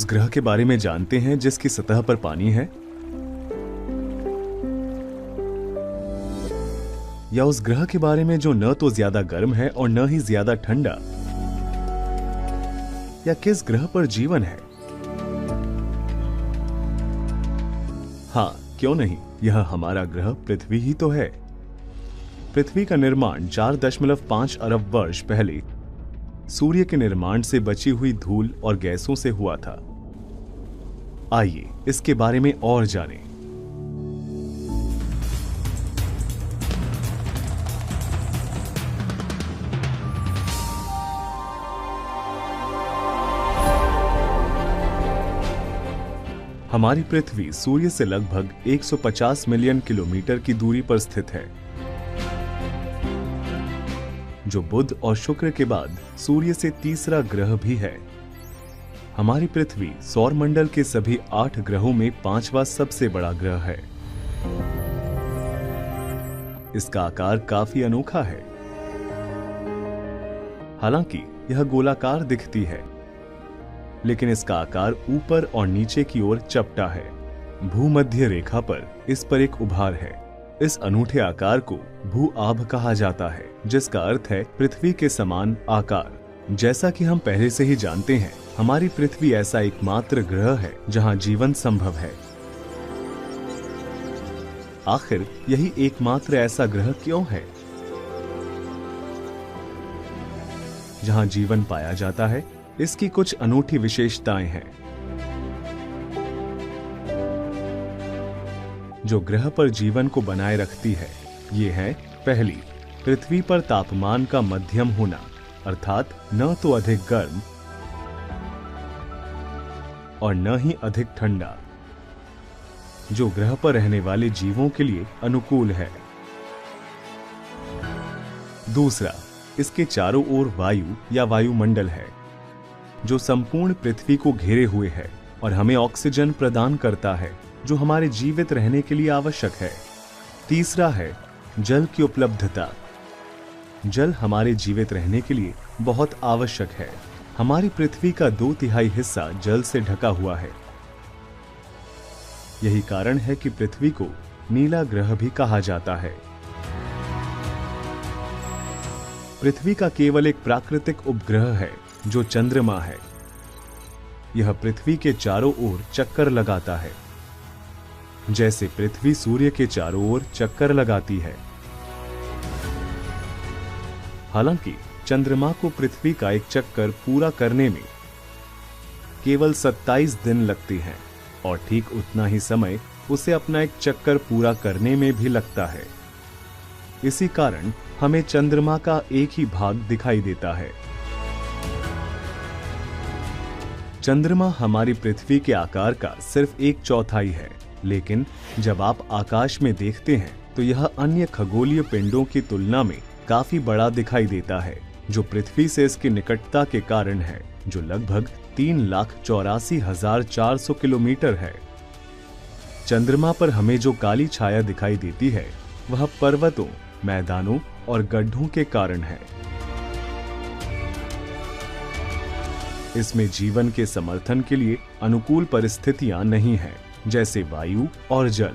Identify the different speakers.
Speaker 1: उस ग्रह के बारे में जानते हैं जिसकी सतह पर पानी है? या उस ग्रह के बारे में जो न तो ज्यादा गर्म है और न ही ज्यादा ठंडा? या किस ग्रह पर जीवन है? हाँ, क्यों नहीं, यह हमारा ग्रह पृथ्वी ही तो है। पृथ्वी का निर्माण 4.5 अरब वर्ष पहले सूर्य के निर्माण से बची हुई धूल और गैसों से हुआ था। आइए इसके बारे में और जानें। हमारी पृथ्वी सूर्य से लगभग 150 मिलियन किलोमीटर की दूरी पर स्थित है, जो बुध और शुक्र के बाद सूर्य से तीसरा ग्रह भी है। हमारी पृथ्वी सौरमंडल के सभी 8 ग्रहों में 5वां सबसे बड़ा ग्रह है। इसका आकार काफी अनोखा है। हालांकि यह गोलाकार दिखती है, लेकिन इसका आकार ऊपर और नीचे की ओर चपटा है। भूमध्य रेखा पर इस पर एक उभार है। इस अनूठे आकार को भू-आभ कहा जाता है, जिसका अर्थ है पृथ्वी के समान आकार। जैसा कि हम पहले से ही जानते हैं, हमारी पृथ्वी ऐसा एकमात्र ग्रह है जहां जीवन संभव है। आखिर यही एकमात्र ऐसा ग्रह क्यों है जहां जीवन पाया जाता है? इसकी कुछ अनूठी विशेषताएं हैं जो ग्रह पर जीवन को बनाए रखती है। ये है, पहली, पृथ्वी पर तापमान का मध्यम होना, अर्थात न तो अधिक गर्म और न ही अधिक ठंडा, जो ग्रह पर रहने वाले जीवों के लिए अनुकूल है। दूसरा, इसके चारों ओर वायु या वायुमंडल है, जो संपूर्ण पृथ्वी को घेरे हुए है और हमें ऑक्सीजन प्रदान करता है, जो हमारे जीवित रहने के लिए आवश्यक है। तीसरा है जल की उपलब्धता। जल हमारे जीवित रहने के लिए बहुत आवश्यक है। हमारी पृथ्वी का 2/3 हिस्सा जल से ढका हुआ है। यही कारण है कि पृथ्वी को नीला ग्रह भी कहा जाता है। पृथ्वी का केवल एक प्राकृतिक उपग्रह है, जो चंद्रमा है। यह पृथ्वी के चारों ओर चक्कर लगाता है, जैसे पृथ्वी सूर्य के चारों ओर चक्कर लगाती है। हालांकि चंद्रमा को पृथ्वी का एक चक्कर पूरा करने में केवल 27 दिन लगते हैं और ठीक उतना ही समय उसे अपना एक चक्कर पूरा करने में भी लगता है। इसी कारण हमें चंद्रमा का एक ही भाग दिखाई देता है। चंद्रमा हमारी पृथ्वी के आकार का सिर्फ 1/4 है, लेकिन जब आप आकाश में देखते हैं तो यह अन्य खगोलीय पिंडों की तुलना में काफी बड़ा दिखाई देता है, जो पृथ्वी से इसकी निकटता के कारण है, जो लगभग 3,84,400 किलोमीटर है। चंद्रमा पर हमें जो काली छाया दिखाई देती है, वह पर्वतों, मैदानों और गड्ढों के कारण है। इसमें जीवन के समर्थन के लिए अनुकूल परिस्थितियां नहीं हैं, जैसे वायु और जल।